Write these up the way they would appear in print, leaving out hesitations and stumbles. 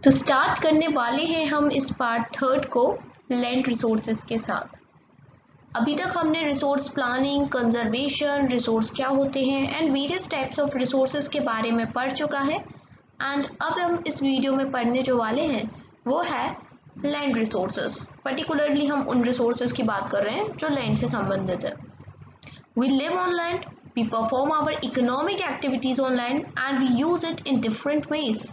तो स्टार्ट करने वाले हैं हम इस पार्ट थर्ड को लैंड रिसोर्सेज के साथ। अभी तक हमने रिसोर्स प्लानिंग, कंजर्वेशन, रिसोर्स क्या होते हैं and various types of resources के बारे में पढ़ चुका है। एंड अब हम इस वीडियो में पढ़ने जो वाले हैं वो है लैंड रिसोर्सेज। पर्टिकुलरली हम उन रिसोर्सेज की बात कर रहे हैं जो लैंड से संबंधित है। We live on land, we perform our economic activities on land and we use it in different ways.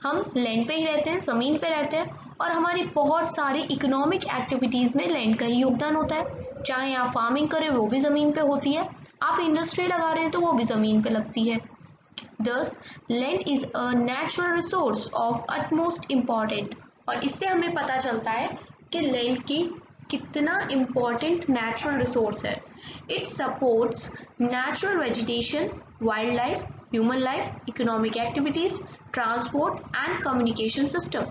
हम लैंड पे ही रहते हैं, ज़मीन पे रहते हैं और हमारी बहुत सारी इकोनॉमिक एक्टिविटीज़ में लैंड का ही योगदान होता है। चाहे आप फार्मिंग करें वो भी ज़मीन पे होती है, आप इंडस्ट्री लगा रहे हैं तो वो भी ज़मीन पे लगती है। Thus, land is a natural resource of utmost important। और इससे हमें पता चलता है कि लैंड की कितना इम्पॉर्टेंट नेचुरल रिसोर्स है। It supports natural vegetation, wild life, human life, economic activities, transport and communication system.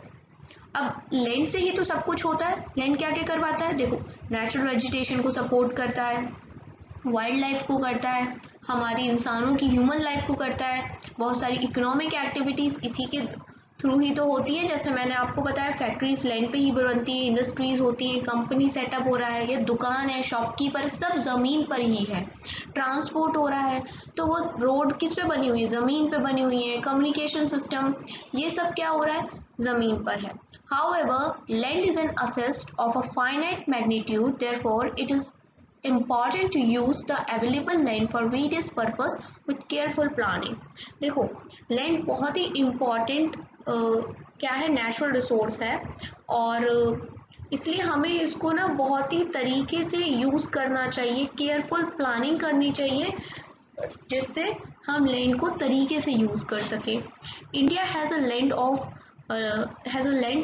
अब लैंड से ही तो सब कुछ होता है। लैंड क्या क्या करवाता है? देखो, नेचुरल वेजिटेशन को सपोर्ट करता है, वाइल्ड लाइफ को करता है, हमारी इंसानों की ह्यूमन लाइफ को करता है, बहुत सारी इकोनॉमिक एक्टिविटीज़ इसी के थ्रू ही तो होती है। जैसे मैंने आपको बताया, फैक्ट्रीज लैंड पे ही बनती है, इंडस्ट्रीज होती हैं, कंपनी सेटअप हो रहा है, ये दुकान है, शॉपकीपर, सब ज़मीन पर ही है। ट्रांसपोर्ट हो रहा है तो वो रोड किस पे बनी हुई है? ज़मीन पे बनी हुई है। कम्युनिकेशन सिस्टम, ये सब क्या हो रहा है? ज़मीन पर है। However, land is an asset of a finite magnitude, therefore it is important to use the available land for various purpose with careful planning। देखो, लैंड बहुत ही इम्पॉर्टेंट क्या है, नेचुरल रिसोर्स है और इसलिए हमें इसको ना बहुत ही तरीके से यूज़ करना चाहिए, केयरफुल प्लानिंग करनी चाहिए जिससे हम लैंड को तरीके से यूज़ कर सकें। India has a land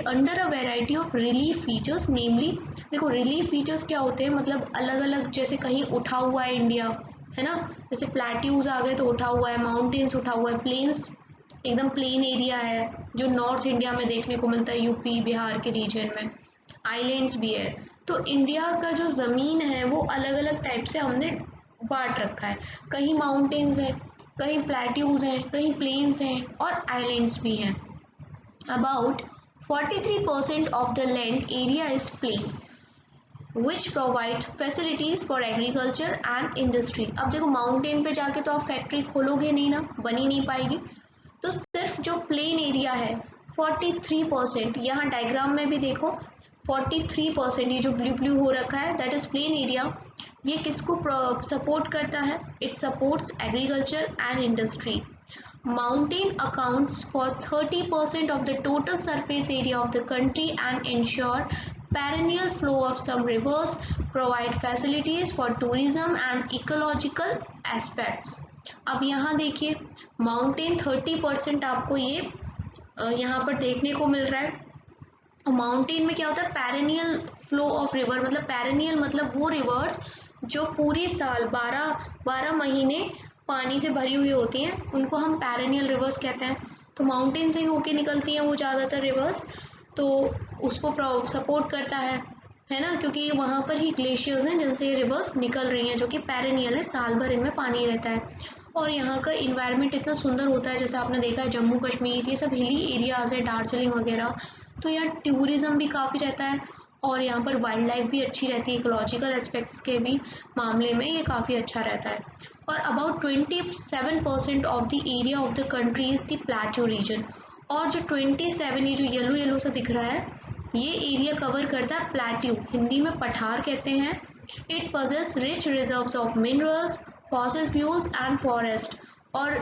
under a variety of relief features, namely देखो रिलीफ फीचर्स क्या होते हैं, मतलब अलग अलग, जैसे कहीं उठा हुआ है इंडिया, है ना, जैसे प्लेट्यूज आ गए तो उठा हुआ है, माउंटेन्स उठा हुआ है, प्लेन्स एकदम प्लेन एरिया है जो नॉर्थ इंडिया में देखने को मिलता है, यूपी बिहार के रीजन में, आइलैंड्स भी है। तो इंडिया का जो ज़मीन है वो अलग अलग टाइप से हमने बांट रखा है, कहीं माउंटेन्स हैं, कहीं प्लेट्यूज हैं, कहीं प्लेन्स हैं और आइलैंड्स भी हैं। About 43% of the land area is plain, which provide facilities for agriculture and industry। अब देखो, माउंटेन पे जाके तो आप फैक्ट्री खोलोगे नहीं ना, बनी नहीं पाएगी। तो सिर्फ जो प्लेन एरिया है 43%, यहाँ डायग्राम में भी देखो 43%, ये जो ब्लू ब्लू हो रखा है दैट इज प्लेन एरिया। ये किसको सपोर्ट करता है? It supports agriculture and industry. Mountain accounts for 30% of the total surface area of the country and ensure perennial flow of some rivers, provide facilities for tourism and ecological aspects। अब यहाँ देखिए, mountain 30% आपको ये यहाँ पर देखने को मिल रहा है। माउंटेन में क्या होता है? पेरेनियल फ्लो ऑफ रिवर, मतलब पेरेनियल मतलब वो रिवर्स जो पूरी साल 12 महीने पानी से भरी हुई होती हैं, उनको हम पेरेनियल रिवर्स कहते हैं। तो माउंटेन से ही होके निकलती हैं वो ज़्यादातर रिवर्स, तो उसको सपोर्ट करता है ना, क्योंकि वहाँ पर ही ग्लेशियर्स हैं जिनसे ये रिवर्स निकल रही हैं, जो कि पेरेनियल है, साल भर इनमें पानी रहता है। और यहाँ का इन्वायरमेंट इतना सुंदर होता है, जैसे आपने देखा है जम्मू कश्मीर, ये सब हिली एरियाज है, दार्जिलिंग वगैरह, तो यहाँ टूरिज़्म भी काफ़ी रहता है और यहाँ पर वाइल्ड लाइफ भी अच्छी रहती है, इकोलॉजिकल एस्पेक्ट्स के भी मामले में ये काफ़ी अच्छा रहता है। और about 27% of the area of the country is the plateau region. और जो 27, ये जो येलो येलो सा दिख रहा है, ये एरिया कवर करता है प्लेट्यू, हिंदी में पठार कहते हैं। It possess rich reserves of minerals, fossil fuels and forest. और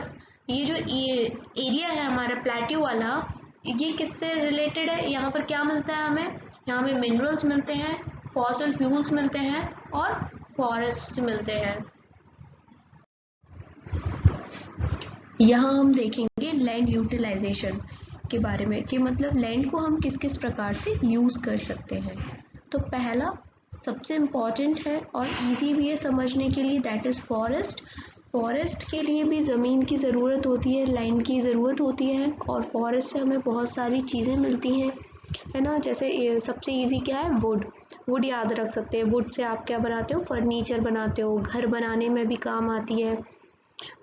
ये जो एरिया है हमारा प्लेट्यू वाला, ये किससे रिलेटेड है? यहाँ पर क्या मिलता है हमें? यहाँ हमें मिनरल्स मिलते हैं, फॉसिल फ्यूल्स मिलते हैं और फॉरेस्ट मिलते हैं। यहाँ हम देखेंगे लैंड यूटिलाइजेशन के बारे में कि मतलब लैंड को हम किस किस प्रकार से यूज़ कर सकते हैं। तो पहला सबसे इम्पॉर्टेंट है और इजी भी है समझने के लिए, दैट इज़ फॉरेस्ट। फॉरेस्ट के लिए भी ज़मीन की ज़रूरत होती है, लैंड की ज़रूरत होती है और फॉरेस्ट से हमें बहुत सारी चीज़ें मिलती हैं, है ना। जैसे सबसे इजी क्या है? वुड याद रख सकते हैं। वुड से आप क्या बनाते हो? फर्नीचर बनाते हो, घर बनाने में भी काम आती है।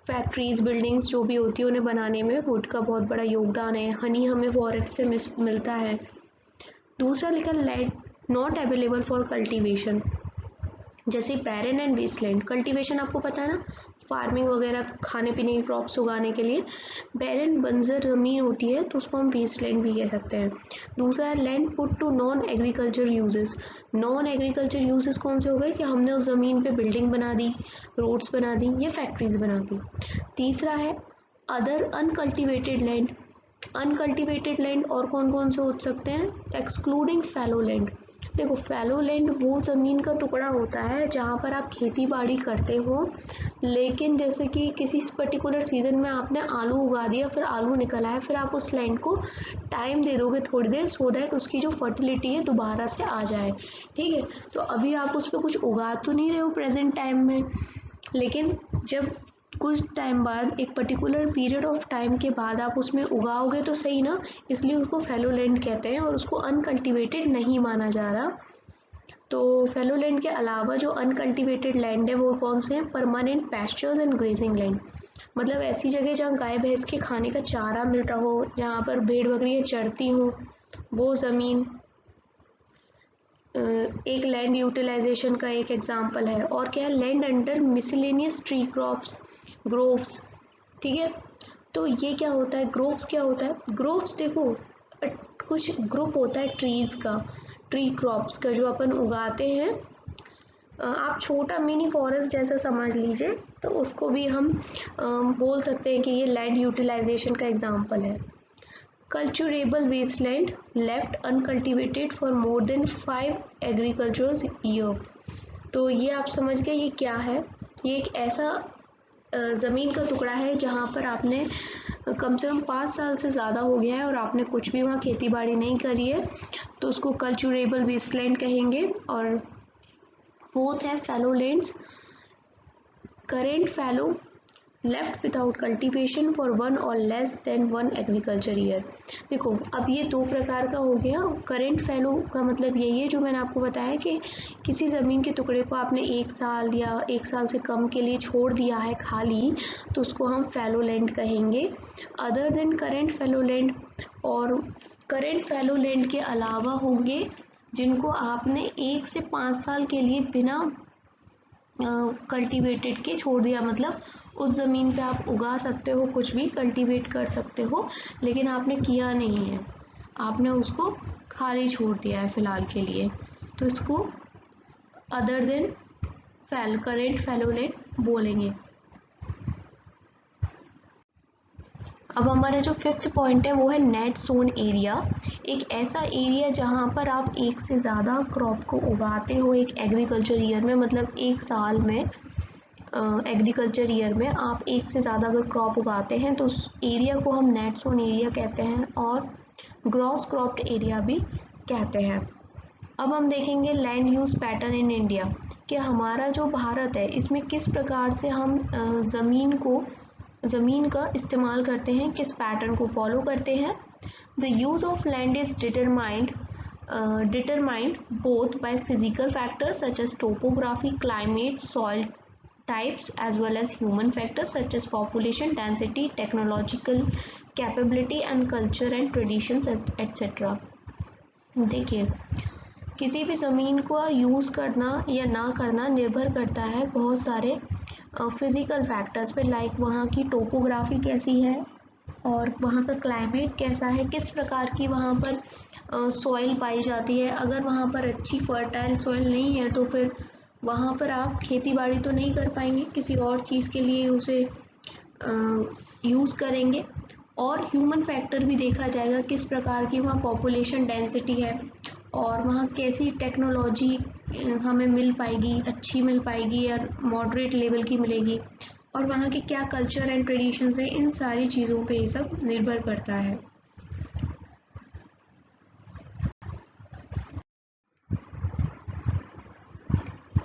फैक्ट्रीज, बिल्डिंग्स जो भी होती है उन्हें बनाने में वुड का बहुत बड़ा योगदान है। हनी हमें फॉरेस्ट से मिलता है। दूसरा लिखा land not available for cultivation, जैसे बैरन एंड वेस्टलैंड। कल्टीवेशन आपको पता है ना, फार्मिंग वगैरह खाने पीने की क्रॉप्स उगाने के लिए। बैरन बंजर ज़मीन होती है तो उसको हम वेस्टलैंड भी कह सकते हैं। दूसरा है land put to non agriculture uses. Non agriculture uses कौन से हो गए कि हमने उस ज़मीन पे बिल्डिंग बना दी, रोड्स बना दी या फैक्ट्रीज बना दी। तीसरा है other uncultivated land. Uncultivated land और कौन कौन से हो सकते हैं, एक्सक्लूडिंग फैलो लैंड। देखो फैलो लैंड वो ज़मीन का टुकड़ा होता है जहाँ पर आप खेती बाड़ी करते हो, लेकिन जैसे कि किसी पर्टिकुलर सीज़न में आपने आलू उगा दिया, फिर आलू निकल आया, फिर आप उस लैंड को टाइम दे दोगे थोड़ी देर, सो दैट उसकी जो फर्टिलिटी है दोबारा से आ जाए। ठीक है, तो अभी आप उस पर कुछ उगा तो नहीं रहे हो प्रेजेंट टाइम में, लेकिन जब कुछ टाइम बाद, एक पर्टिकुलर पीरियड ऑफ टाइम के बाद आप उसमें उगाओगे तो सही ना, इसलिए उसको फैलो लैंड कहते हैं और उसको अनकल्टिवेटेड नहीं माना जा रहा। तो फैलो लैंड के अलावा जो अनकल्टिवेटेड लैंड है वो कौन से हैं, permanent pastures and grazing land. मतलब ऐसी जगह जहाँ गाय भैंस के खाने का चारा मिलता हो, जहाँ पर भेड़ बकरियाँ चरती हों, वो ज़मीन एक लैंड यूटिलाइजेशन का एक एग्जांपल है। और क्या है, land under miscellaneous tree crops, groves. ठीक है, तो ये क्या होता है, ग्रोव्स क्या होता है, ग्रोव्स देखो कुछ ग्रुप होता है ट्रीज़ का, ट्री क्रॉप्स का जो अपन उगाते हैं। आप छोटा मिनी फॉरेस्ट जैसा समझ लीजिए, तो उसको भी हम बोल सकते हैं कि ये लैंड यूटिलाइजेशन का एग्जांपल है। Culturable wasteland left uncultivated for more than 5 agricultural year. तो ये आप समझ गए ये क्या है, ये एक ऐसा ज़मीन का टुकड़ा है जहाँ पर आपने कम से कम 5 साल से ज़्यादा हो गया है और आपने कुछ भी वहाँ खेती बाड़ी नहीं करी है, तो उसको कल्चरेबल वेस्टलैंड कहेंगे। और फोर्थ है fallow lands, current fallow left without cultivation for 1 और लेस देन 1 एग्रीकल्चर ईयर। देखो अब ये दो प्रकार का हो गया। करेंट फैलो का मतलब यही है जो मैंने आपको बताया कि किसी ज़मीन के टुकड़े को आपने 1 साल या 1 साल से कम के लिए छोड़ दिया है खाली, तो उसको हम फैलो लैंड कहेंगे। Other than current fallow land, और करेंट फैलो लैंड के अलावा होंगे जिनको आपने 1 से 5 साल के लिए बिना कल्टीवेटेड के छोड़ दिया, मतलब उस ज़मीन पे आप उगा सकते हो, कुछ भी कल्टीवेट कर सकते हो, लेकिन आपने किया नहीं है, आपने उसको खाली छोड़ दिया है फ़िलहाल के लिए, तो इसको other than current fallow land बोलेंगे। अब हमारा जो 5th पॉइंट है वो है नेट सोन एरिया। एक ऐसा एरिया जहाँ पर आप एक से ज़्यादा क्रॉप को उगाते हो एक एग्रीकल्चर ईयर में, मतलब एक साल में एग्रीकल्चर ईयर में आप एक से ज़्यादा अगर क्रॉप उगाते हैं तो उस एरिया को हम नेट सोन एरिया कहते हैं और ग्रॉस क्रॉप्ड एरिया भी कहते हैं। अब हम देखेंगे land use pattern in India, कि हमारा जो भारत है इसमें किस प्रकार से हम ज़मीन का इस्तेमाल करते हैं, किस पैटर्न को फॉलो करते हैं। The use of land is determined both by physical factors such as topography, climate, soil types, as well as human factors such as population density, technological capability and culture and traditions etc. देखिए किसी भी ज़मीन को use करना या ना करना निर्भर करता है बहुत सारे फिज़िकल फैक्टर्स पे, लाइक वहाँ की टोपोग्राफी कैसी है और वहाँ का क्लाइमेट कैसा है, किस प्रकार की वहाँ पर सॉइल पाई जाती है। अगर वहाँ पर अच्छी फर्टाइल सॉइल नहीं है तो फिर वहाँ पर आप खेती बाड़ी तो नहीं कर पाएंगे, किसी और चीज़ के लिए उसे यूज़ करेंगे। और ह्यूमन फैक्टर भी देखा जाएगा, किस प्रकार की वहाँ पॉपुलेशन डेंसिटी है और वहाँ कैसी टेक्नोलॉजी हमें मिल पाएगी, अच्छी मिल पाएगी या मॉडरेट लेवल की मिलेगी, और वहाँ के क्या कल्चर एंड ट्रेडिशंस है, इन सारी चीज़ों पे ये सब निर्भर करता है।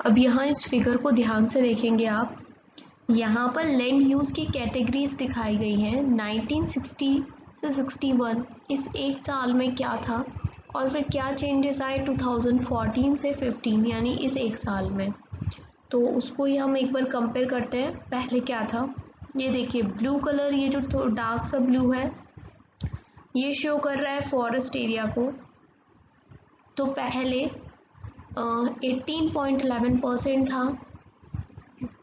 अब यहाँ इस फिगर को ध्यान से देखेंगे आप, यहाँ पर लैंड यूज़ की कैटेगरीज दिखाई गई हैं। 1960 से 61 इस एक साल में क्या था और फिर क्या चेंजेस आए 2014 से 15 यानी इस एक साल में, तो उसको ही हम एक बार कंपेयर करते हैं। पहले क्या था, ये देखिए ब्लू कलर, ये जो डार्क सा ब्लू है ये शो कर रहा है फॉरेस्ट एरिया को। तो पहले 18.11% था,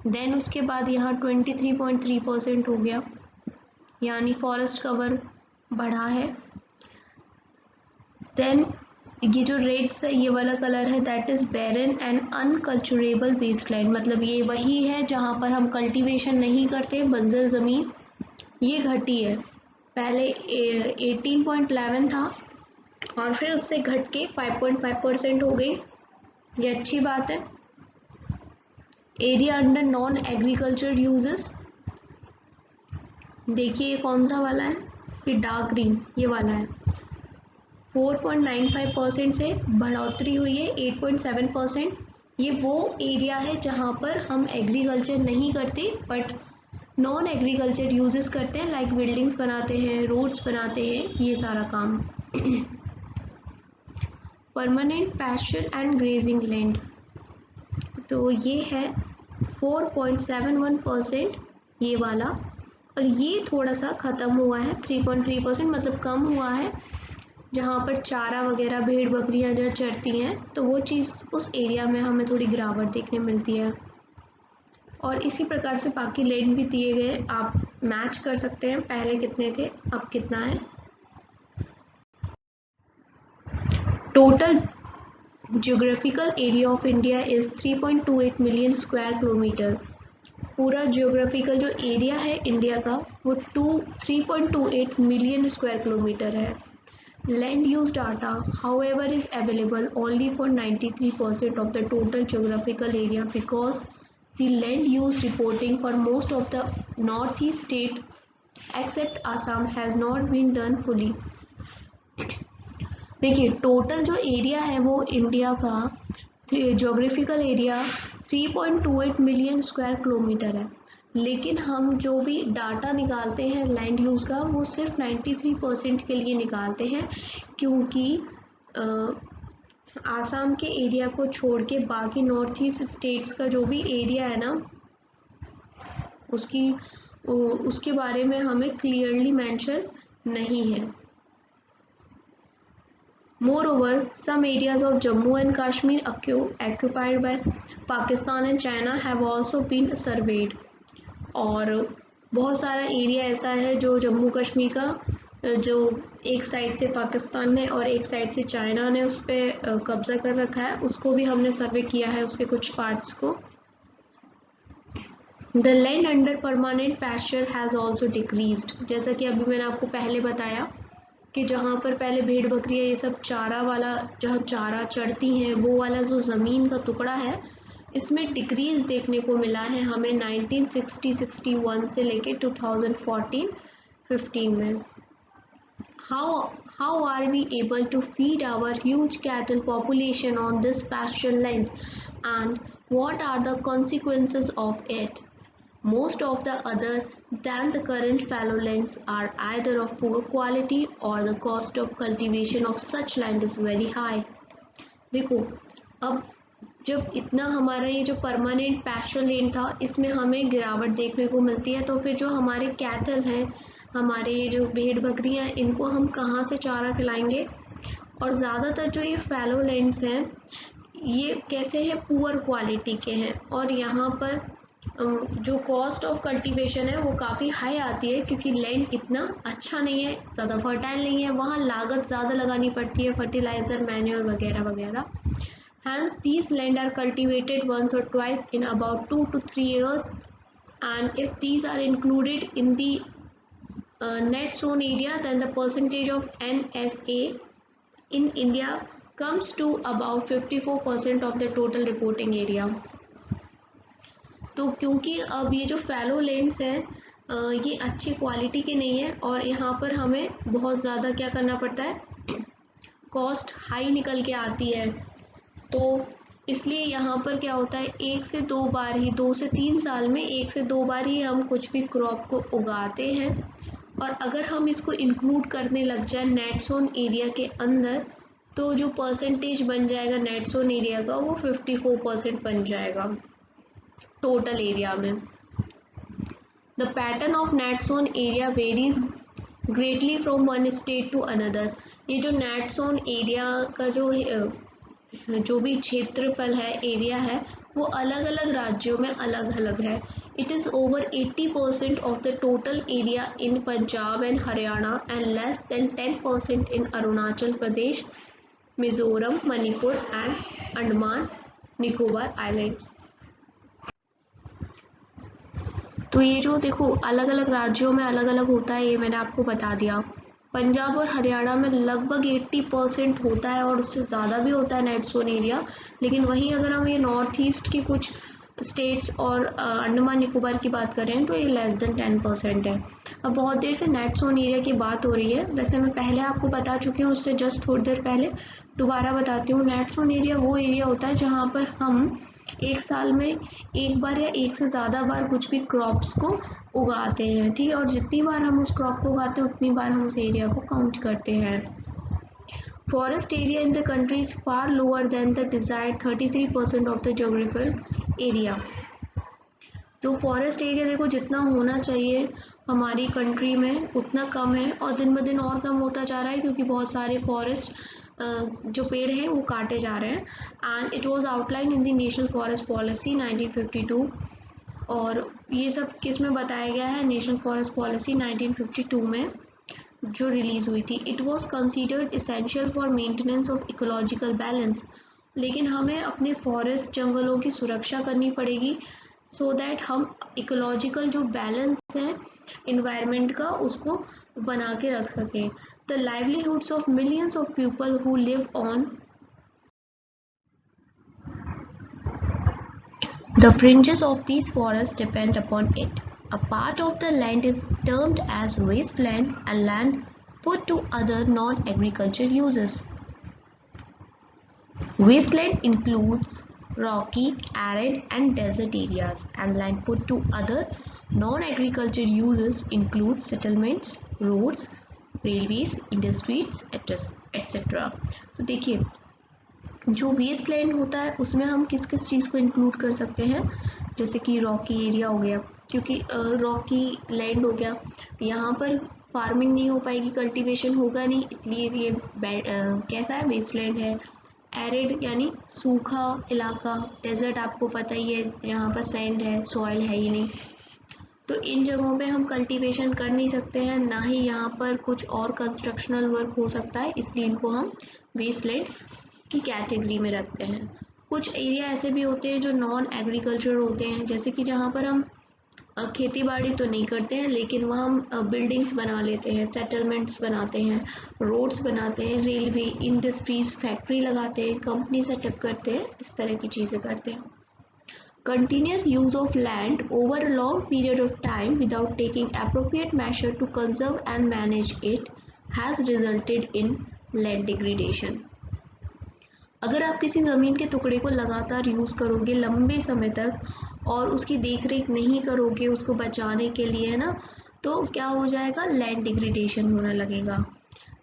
देन उसके बाद यहाँ 23.3% हो गया, यानी फॉरेस्ट कवर बढ़ा है। देन ये जो रेड से ये वाला कलर है that is barren and unculturable wasteland, मतलब ये वही है जहाँ पर हम कल्टीवेशन नहीं करते, बंजर ज़मीन, ये घटी है। पहले 18.11 था और फिर उससे घट के 5.5% हो गई, ये अच्छी बात है। Area under non agriculture uses, देखिए ये कौन सा वाला है, ये डार्क ग्रीन ये वाला है। 4.95% से बढ़ोतरी हुई है 8.7%। ये वो एरिया है जहाँ पर हम एग्रीकल्चर नहीं करते बट नॉन एग्रीकल्चर यूजेस करते हैं, लाइक बिल्डिंग्स बनाते हैं, रोड्स बनाते हैं, ये सारा काम। Permanent pasture and grazing land, तो ये है 4.71% ये वाला, और ये थोड़ा सा ख़त्म हुआ है 3.3%, मतलब कम हुआ है। जहाँ पर चारा वगैरह भेड़ बकरियाँ जो चरती हैं तो वो चीज़ उस एरिया में हमें थोड़ी गिरावट देखने मिलती है। और इसी प्रकार से बाकी लैंड भी दिए गए, आप मैच कर सकते हैं, पहले कितने थे अब कितना है। Total geographical area of India is 3.28 million square kilometre. पूरा जियोग्राफिकल जो एरिया है इंडिया का वो 3.28 मिलियन स्क्वायर किलोमीटर है। Land use data, however, is available only for 93% of the total geographical area because the land use reporting for most of the northeast state except Assam has not been done fully. देखिए total जो area है वो India का geographical area 3.28 million square kilometre है, लेकिन हम जो भी डाटा निकालते हैं लैंड यूज़ का वो सिर्फ 93% के लिए निकालते हैं, क्योंकि आसाम के एरिया को छोड़ के बाकी नॉर्थ ईस्ट स्टेट्स का जो भी एरिया है ना उसके बारे में हमें क्लियरली मेंशन नहीं है। Moreover, some areas of Jammu and Kashmir occupied by Pakistan and China have also been surveyed. और बहुत सारा एरिया ऐसा है जो जम्मू कश्मीर का जो एक साइड से पाकिस्तान ने और एक साइड से चाइना ने उस पर कब्जा कर रखा है, उसको भी हमने सर्वे किया है, उसके कुछ पार्ट्स को। The land under permanent pasture has also decreased, जैसा कि अभी मैंने आपको पहले बताया कि जहाँ पर पहले भेड़ बकरियाँ ये सब चारा वाला जहाँ चारा चढ़ती हैं वो वाला जो ज़मीन का टुकड़ा है इसमें डिक्रीज देखने को मिला है हमें 1960-61 से लेके 2014-15 में। How are we able to feed our huge cattle population on this pasture land and what are the consequences of it? Most of the other than the current fallow lands are either of poor quality or the cost of cultivation of such land is very high. देखो अब जब इतना हमारा ये जो permanent pasture land था इसमें हमें गिरावट देखने को मिलती है, तो फिर जो हमारे कैटल हैं, हमारे जो भेड़ बकरियां, इनको हम कहाँ से चारा खिलाएंगे। और ज़्यादातर जो ये फैलो लैंड्स हैं ये कैसे हैं, पुअर क्वालिटी के हैं, और यहाँ पर जो कॉस्ट ऑफ कल्टीवेशन है वो काफ़ी हाई आती है क्योंकि लैंड इतना अच्छा नहीं है, ज़्यादा फर्टाइल नहीं है, वहाँ लागत ज़्यादा लगानी पड़ती है, फर्टिलाइज़र, मैन्योर वगैरह वगैरह। Hence, these land are cultivated once or twice in about 2 to 3 years, and if these are included in the net sown area, then the percentage of NSA in India comes to about 54% of the total reporting area. तो क्योंकि अब ये जो फैलो lands हैं ये अच्छी quality के नहीं है और यहाँ पर हमें बहुत ज़्यादा क्या करना पड़ता है, कॉस्ट हाई निकल के आती है, तो इसलिए यहाँ पर क्या होता है 1 से 2 बार ही, 2 से 3 साल में 1 से 2 बार ही हम कुछ भी क्रॉप को उगाते हैं। और अगर हम इसको इंक्लूड करने लग जाए नेट सोन एरिया के अंदर तो जो परसेंटेज बन जाएगा नेट सोन एरिया का वो 54% बन जाएगा टोटल एरिया में। The pattern of net sown area varies greatly from one state to another. ये जो नेट जोन एरिया का जो भी क्षेत्रफल है, एरिया है, वो अलग अलग राज्यों में अलग अलग है। It is over 80% of the total area in Punjab and Haryana and less than 10% in Arunachal Pradesh, Mizoram, Manipur and Andaman Nicobar islands. तो ये जो देखो अलग अलग राज्यों में अलग अलग होता है, ये मैंने आपको बता दिया। पंजाब और हरियाणा में लगभग 80% होता है और उससे ज़्यादा भी होता है नेट जोन एरिया। लेकिन वहीं अगर हम ये नॉर्थ ईस्ट की कुछ स्टेट्स और अंडमान निकोबार की बात करें तो ये लेस देन 10% है। अब बहुत देर से नेट जोन एरिया की बात हो रही है, वैसे मैं पहले आपको बता चुकी हूँ, उससे जस्ट थोड़ी देर पहले दोबारा बताती हूँ। नेट जोन एरिया वो एरिया होता है जहाँ पर हम एक साल में एक बार या एक से ज़्यादा बार कुछ भी क्रॉप्स को उगाते हैं, ठीक है। और जितनी बार हम उस क्रॉप को उगाते हैं उतनी बार हम उस एरिया को काउंट करते हैं। Forest area in the country is far lower than the desired 33% of the geographical area. तो फॉरेस्ट एरिया देखो जितना होना चाहिए हमारी कंट्री में उतना कम है और दिन ब दिन और कम होता जा रहा है, क्योंकि बहुत सारे फॉरेस्ट जो पेड़ हैं वो काटे जा रहे हैं। And it was outline in the national forest policy 1952। और ये सब किस में बताया गया है? नेशनल फॉरेस्ट पॉलिसी 1952 में जो रिलीज़ हुई थी। It was considered essential for maintenance of ecological balance. लेकिन हमें अपने फॉरेस्ट जंगलों की सुरक्षा करनी पड़ेगी सो दैट हम इकोलॉजिकल जो बैलेंस है इन्वायरमेंट का उसको बना के रख सकें। The livelihoods of millions of people who live on the fringes of these forests depend upon it. A part of the land is termed as wasteland and land put to other non-agriculture uses. Wasteland includes rocky, arid and desert areas, and land put to other non-agriculture uses include settlements, roads, railways, industries, etc. तो देखिए जो waste land होता है उसमें हम किस किस चीज़ को इंक्लूड कर सकते हैं, जैसे कि रॉकी एरिया हो गया, क्योंकि रॉकी लैंड हो गया, यहाँ पर फार्मिंग नहीं हो पाएगी, कल्टीवेशन होगा नहीं, इसलिए ये कैसा है? वेस्ट लैंड है। एरिड यानी सूखा इलाका, डेजर्ट आपको पता ही है, यहाँ पर सैंड है, सॉइल है ही नहीं, तो इन जगहों पे हम कल्टीवेशन कर नहीं सकते हैं, ना ही यहाँ पर कुछ और कंस्ट्रक्शनल वर्क हो सकता है, इसलिए इनको हम वेस्ट लैंड की कैटेगरी में रखते हैं। कुछ एरिया ऐसे भी होते हैं जो नॉन एग्रीकल्चर होते हैं, जैसे कि जहाँ पर हम खेती बाड़ी तो नहीं करते हैं लेकिन वहाँ हम बिल्डिंग्स बना लेते हैं, सेटलमेंट्स बनाते हैं, रोड्स बनाते हैं, रेलवे, इंडस्ट्रीज, फैक्ट्री लगाते हैं, कंपनी सेटअप करते हैं, इस तरह की चीज़ें करते हैं। Continuous use of land over a long period of time without taking appropriate measure to conserve and manage it has resulted in land degradation. अगर आप किसी ज़मीन के टुकड़े को लगातार यूज़ करोगे लंबे समय तक और उसकी देखरेख नहीं करोगे उसको बचाने के लिए, है ना, तो क्या हो जाएगा? लैंड डिग्रेडेशन होने लगेगा।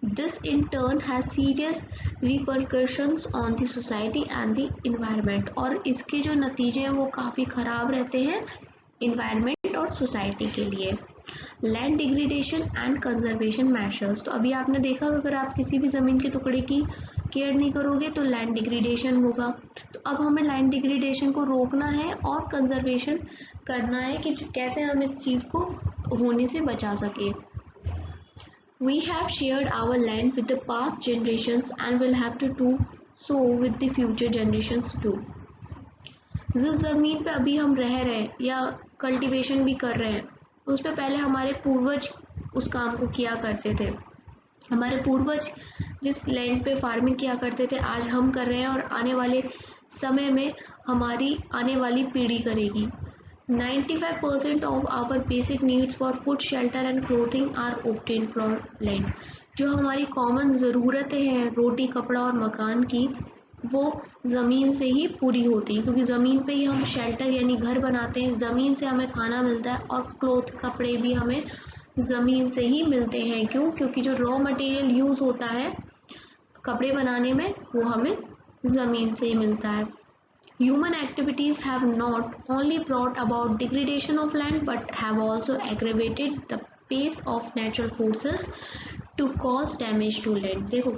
This in turn has serious repercussions on the society and the environment. और इसके जो नतीजे हैं वो काफ़ी ख़राब रहते हैं इन्वायरमेंट और सोसाइटी के लिए। Land degradation and conservation measures. तो अभी आपने देखा अगर आप किसी भी ज़मीन के टुकड़े की केयर नहीं करोगे तो लैंड डिग्रेडेशन होगा। तो अब हमें लैंड डिग्रेडेशन को रोकना है और कंजर्वेशन करना है कि कैसे हम इस चीज़ को होने से बचा सके। We have shared our land with the past generations and will have to do so with the future generations too. जिस ज़मीन पे अभी हम रह रहे हैं या कल्टीवेशन भी कर रहे हैं उस पे पहले हमारे पूर्वज उस काम को किया करते थे। हमारे पूर्वज जिस लैंड पे फार्मिंग किया करते थे आज हम कर रहे हैं और आने वाले समय में हमारी आने वाली पीढ़ी करेगी। 95% of our basic needs for food, shelter and clothing are obtained from land. जो हमारी कॉमन ज़रूरतें हैं रोटी, कपड़ा और मकान की, वो ज़मीन से ही पूरी होती है, क्योंकि ज़मीन पे ही हम शेल्टर यानी घर बनाते हैं, ज़मीन से हमें खाना मिलता है और क्लोथ कपड़े भी हमें ज़मीन से ही मिलते हैं। क्यों? क्योंकि जो रॉ मटेरियल यूज़ होता है कपड़े बनाने में वो हमें ज़मीन से ही मिलता है। Human activities have not only brought about degradation of land but have also aggravated the pace of natural forces to cause damage to land। देखो,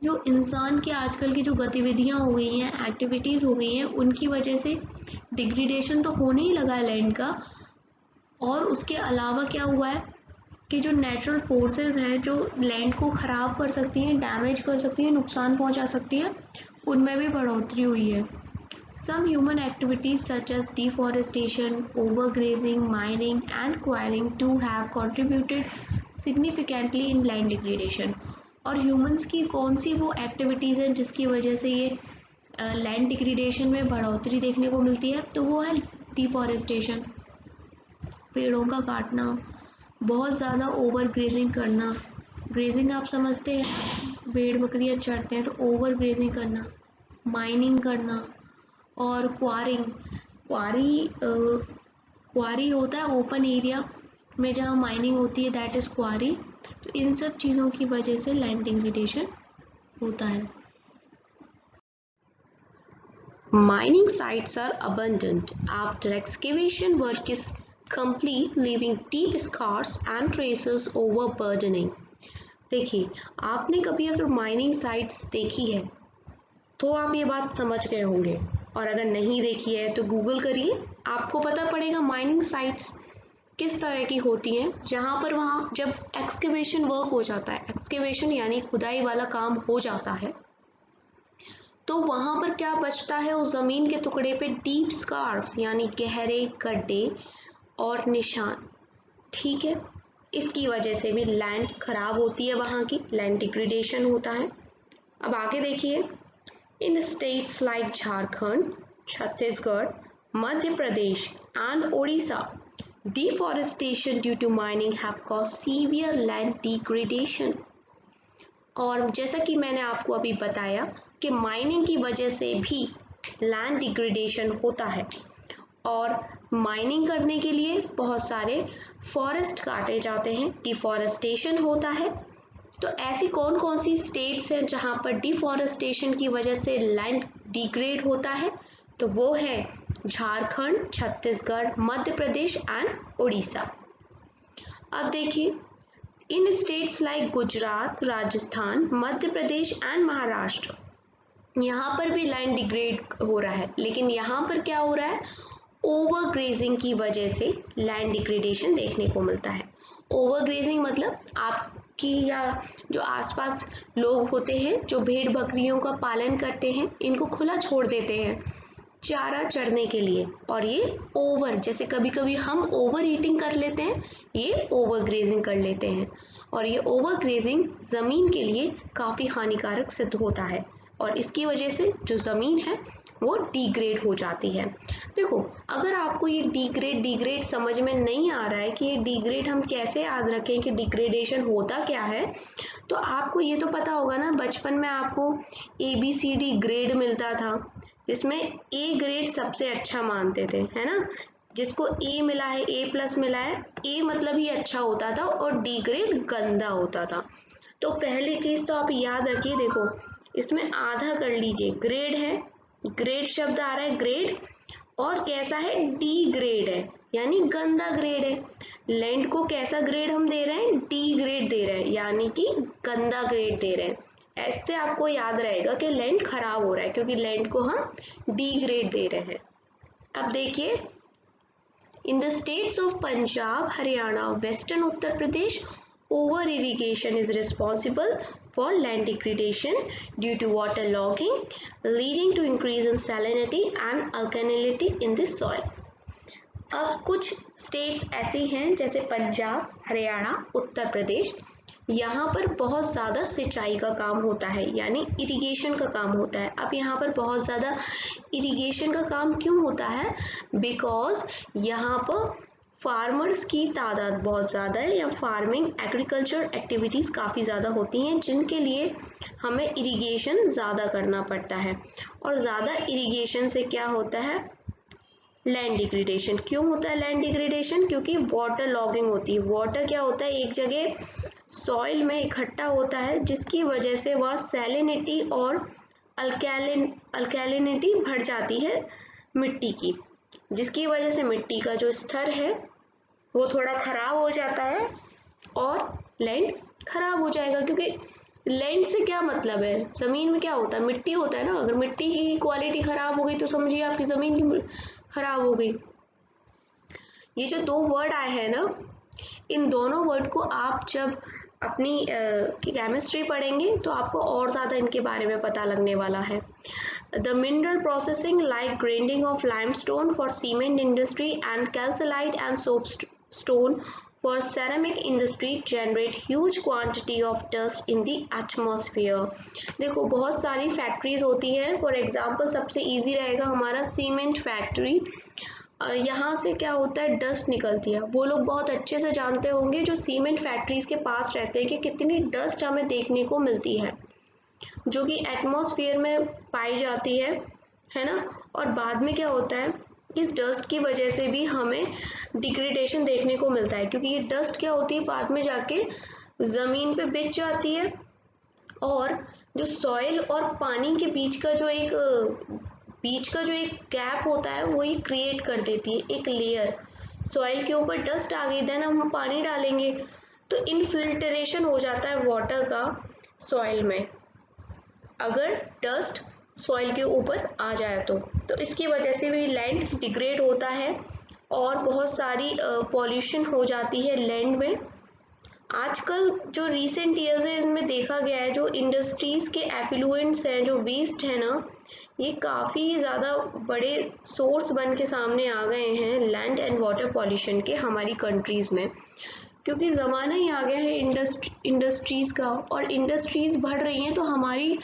जो इंसान के आजकल की जो गतिविधियां हो गई हैं, एक्टिविटीज हो गई हैं, उनकी वजह से डिग्रेडेशन तो होने ही लगा है लैंड का। और उसके अलावा क्या हुआ है कि जो नेचुरल फोर्सेस हैं जो लैंड को ख़राब कर सकती हैं, डैमेज कर सकती हैं, नुकसान पहुंचा सकती हैं, उनमें भी बढ़ोतरी हुई है। Some human activities such as deforestation, overgrazing, mining and quarrying too have contributed significantly in land degradation। और humans की कौन सी वो एक्टिविटीज़ हैं जिसकी वजह से ये लैंड डिग्रेडेशन में बढ़ोतरी देखने को मिलती है? तो वो है डिफॉरेस्टेशन, पेड़ों का काटना, बहुत ज़्यादा ओवर ग्रेजिंग करना। ग्रेजिंग आप समझते हैं, भेड़ बकरियाँ चरते हैं तो ओवर ग्रेजिंग करना, माइनिंग करना, और क्वारी होता है ओपन एरिया में जहाँ माइनिंग होती है, दैट इज़ क्वारी। तो इन सब चीज़ों की वजह से लैंड डिग्रेडेशन होता है। Mining sites are abundant after excavation work is complete, leaving deep scars and traces overburdening। देखिए, आपने कभी अगर माइनिंग साइट्स देखी है तो आप ये बात समझ गए होंगे, और अगर नहीं देखी है तो गूगल करिए, आपको पता पड़ेगा माइनिंग साइट्स किस तरह की होती हैं। जहाँ पर वहाँ जब एक्सकेवेशन वर्क हो जाता है, एक्सकेवेशन यानी खुदाई वाला काम हो जाता है, तो वहाँ पर क्या बचता है, उस ज़मीन के टुकड़े पे डीप स्कार्स यानी गहरे गड्ढे और निशान। ठीक है, इसकी वजह से भी लैंड खराब होती है, वहाँ की लैंड डिग्रेडेशन होता है। अब आगे देखिए, in states like Jharkhand, Chhattisgarh, Madhya Pradesh and Odisha, deforestation due to mining have caused severe land degradation। और जैसा कि मैंने आपको अभी बताया कि माइनिंग की वजह से भी लैंड डिग्रेडेशन होता है, और माइनिंग करने के लिए बहुत सारे फॉरेस्ट काटे जाते हैं, डिफॉरेस्टेशन होता है। तो ऐसी कौन कौन सी स्टेट्स हैं जहां पर डिफॉरेस्टेशन की वजह से लैंड डिग्रेड होता है? तो वो है झारखंड, छत्तीसगढ़, मध्य प्रदेश एंड उड़ीसा। अब देखिए, in states like Gujarat, Rajasthan, Madhya Pradesh and Maharashtra, यहाँ पर भी लैंड डिग्रेड हो रहा है, लेकिन यहाँ पर क्या हो रहा है, ओवर ग्रेजिंग की वजह से लैंड डिग्रेडेशन देखने को मिलता है। ओवर ग्रेजिंग मतलब आपकी या जो आसपास लोग होते हैं जो भेड़ बकरियों का पालन करते हैं, इनको खुला छोड़ देते हैं चारा चरने के लिए, और ये ओवर, जैसे कभी कभी हम ओवर ईटिंग कर लेते हैं, ये ओवर ग्रेजिंग कर लेते हैं, और ये ओवर ग्रेजिंग ज़मीन के लिए काफ़ी हानिकारक सिद्ध होता है, और इसकी वजह से जो ज़मीन है वो डिग्रेड हो जाती है। देखो, अगर आपको ये डिग्रेड समझ में नहीं आ रहा है कि ये डिग्रेड हम कैसे याद रखें कि डिग्रेडेशन होता क्या है, तो आपको ये तो पता होगा ना, बचपन में आपको ABCD ग्रेड मिलता था, जिसमें ए ग्रेड सबसे अच्छा मानते थे, है ना। जिसको ए मिला है, A+ मिला है, ए मतलब ही अच्छा होता था और डी ग्रेड गंदा होता था। तो पहली चीज तो आप याद रखिए, देखो इसमें आधा कर लीजिए, ग्रेड है, ग्रेड शब्द आ रहा है, ग्रेड, और कैसा है, डी ग्रेड है, यानी गंदा ग्रेड है। लैंड को कैसा ग्रेड हम दे रहे हैं, डी ग्रेड दे रहे हैं, यानी कि गंदा ग्रेड दे रहे हैं। ऐसे आपको याद रहेगा कि लैंड खराब हो रहा है, क्योंकि लैंड को हम डी ग्रेड दे रहे हैं। अब देखिए, in the states of Punjab, Haryana, western Uttar Pradesh, over irrigation is responsible for land degradation due to water logging, leading to increase in salinity and alkalinity in the soil। अब कुछ स्टेट्स ऐसी हैं जैसे पंजाब, हरियाणा, उत्तर प्रदेश, यहाँ पर बहुत ज़्यादा सिंचाई का काम होता है, यानी इरिगेशन का काम होता है। अब यहाँ पर बहुत ज़्यादा इरिगेशन का काम क्यों होता है, बिकॉज यहाँ पर फार्मर्स की तादाद बहुत ज़्यादा है, या फार्मिंग एग्रीकल्चर एक्टिविटीज़ काफ़ी ज़्यादा होती हैं, जिनके लिए हमें इरिगेशन ज़्यादा करना पड़ता है। और ज़्यादा इरिगेशन से क्या होता है, लैंड डिग्रेडेशन। क्यों होता है लैंड डिग्रेडेशन, क्योंकि वाटर लॉगिंग होती है। वाटर क्या होता है, एक जगह सॉइल में इकट्ठा होता है, जिसकी वजह से वह सैलिनिटी और अल्कैलिनिटी बढ़ जाती है मिट्टी की, जिसकी वजह से मिट्टी का जो स्तर है वो थोड़ा खराब हो जाता है और लैंड खराब हो जाएगा। क्योंकि लैंड से क्या मतलब है, जमीन में क्या होता है, मिट्टी होता है ना। अगर मिट्टी की क्वालिटी खराब हो गई तो समझिए आपकी जमीन की खराब हो गई। ये जो दो वर्ड आए हैं ना, इन दोनों वर्ड को आप जब अपनी केमिस्ट्री पढ़ेंगे तो आपको और ज़्यादा इनके बारे में पता लगने वाला है। The mineral processing like grinding of limestone for cement industry and calcite and soapstone for ceramic industry generate huge quantity of dust in the atmosphere। देखो बहुत सारी फैक्ट्रीज होती हैं। फॉर एग्जांपल सबसे इजी रहेगा हमारा सीमेंट फैक्ट्री। यहाँ से क्या होता है, डस्ट निकलती है। वो लोग बहुत अच्छे से जानते होंगे जो सीमेंट फैक्ट्रीज के पास रहते हैं कि कितनी डस्ट हमें देखने को मिलती है, जो कि एटमॉस्फेयर में पाई जाती है ना। और बाद में क्या होता है, इस डस्ट की वजह से भी हमें डिग्रेडेशन देखने को मिलता है, क्योंकि ये डस्ट क्या होती है, बाद में जाके ज़मीन पे बिछ जाती है और जो सॉइल और पानी के बीच का जो एक गैप होता है वो ये क्रिएट कर देती है, एक लेयर। सॉइल के ऊपर डस्ट आ गई, देन हम पानी डालेंगे तो इनफिल्ट्रेशन हो जाता है वाटर का सॉइल में, अगर डस्ट सॉइल के ऊपर आ जाए तो इसकी वजह से भी लैंड डिग्रेड होता है और बहुत सारी पॉल्यूशन हो जाती है लैंड में। आजकल जो रीसेंट ईयर्स है इसमें देखा गया है, जो इंडस्ट्रीज के एफ्लुएंट्स हैं, जो वेस्ट है ना, ये काफ़ी ज़्यादा बड़े सोर्स बन के सामने आ गए हैं लैंड एंड वाटर पॉल्यूशन के हमारी कंट्रीज़ में। क्योंकि ज़माना ही आ गया है इंडस्ट्रीज़ का, और इंडस्ट्रीज़ बढ़ रही हैं तो हमारी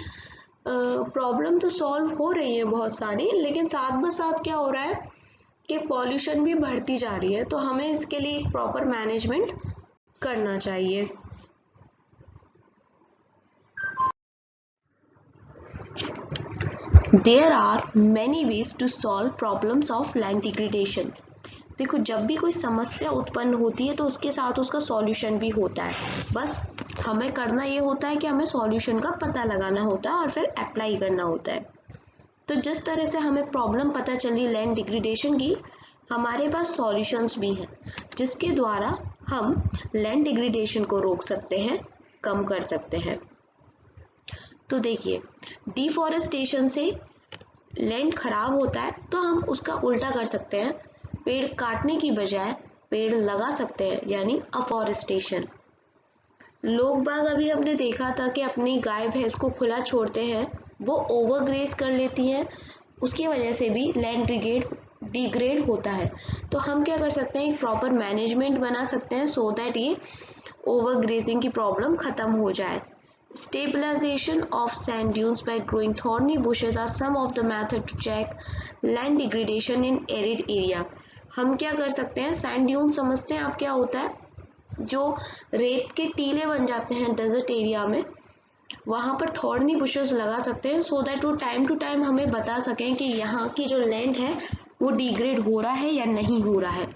प्रॉब्लम तो सॉल्व हो रही है बहुत सारी, लेकिन साथ ब साथ क्या हो रहा है कि पॉल्यूशन भी बढ़ती जा रही है। तो हमें इसके लिए एक प्रॉपर मैनेजमेंट करना चाहिए। There are many ways to solve problems of land degradation। देखो जब भी कोई समस्या उत्पन्न होती है तो उसके साथ उसका सॉल्यूशन भी होता है। बस हमें करना ये होता है कि हमें सॉल्यूशन का पता लगाना होता है और फिर अप्लाई करना होता है। तो जिस तरह से हमें प्रॉब्लम पता चली लैंड डिग्रेडेशन की, हमारे पास सॉल्यूशंस भी हैं जिसके द्वारा हम लैंड डिग्रेडेशन को रोक सकते हैं, कम कर सकते हैं। तो देखिए, डिफॉरेस्टेशन से लैंड खराब होता है तो हम उसका उल्टा कर सकते हैं, पेड़ काटने की बजाय पेड़ लगा सकते हैं, यानी अफॉरेस्टेशन। लोग बाग अभी हमने देखा था कि अपनी गाय भैंस को खुला छोड़ते हैं, वो ओवरग्रेज कर लेती हैं, उसकी वजह से भी लैंड डिग्रेड होता है। तो हम क्या कर सकते हैं, एक प्रॉपर मैनेजमेंट बना सकते हैं सो दैट ये ओवरग्रेजिंग की प्रॉब्लम खत्म हो जाए। Stabilization of sand dunes by growing thorny bushes are some of the methods to check land degradation in arid area। हम क्या कर सकते हैं, सैंड ड्यून समझते हैं आप क्या होता है, जो रेत के टीले बन जाते हैं डेजर्ट एरिया में, वहाँ पर थॉर्नी बुशेस लगा सकते हैं सो दैट वो टाइम टू टाइम हमें बता सकें कि यहाँ की जो लैंड है वो डिग्रेड हो रहा है या नहीं हो रहा है।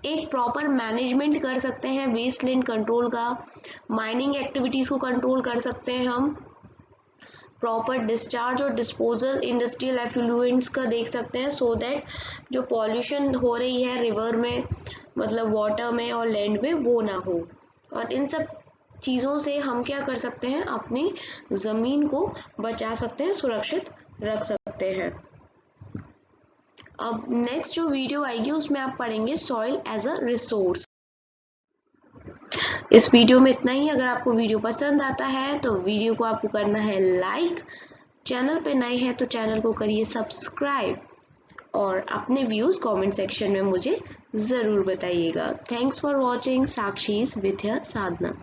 एक प्रॉपर मैनेजमेंट कर सकते हैं वेस्ट लैंड कंट्रोल का, माइनिंग एक्टिविटीज़ को कंट्रोल कर सकते हैं हम, प्रॉपर डिस्चार्ज और डिस्पोजल इंडस्ट्रियल एफ्लुएंट्स का देख सकते हैं सो दैट जो पॉल्यूशन हो रही है रिवर में, मतलब वाटर में और लैंड में, वो ना हो। और इन सब चीज़ों से हम क्या कर सकते हैं, अपनी ज़मीन को बचा सकते हैं, सुरक्षित रख सकते हैं। अब नेक्स्ट जो वीडियो आएगी उसमें आप पढ़ेंगे सॉइल एज अ रिसोर्स। इस वीडियो में इतना ही। अगर आपको वीडियो पसंद आता है तो वीडियो को आपको करना है लाइक, चैनल पे नए हैं तो चैनल को करिए सब्सक्राइब, और अपने व्यूज़ कमेंट सेक्शन में मुझे ज़रूर बताइएगा। Thanks for watching Sakshi's with Sadhana.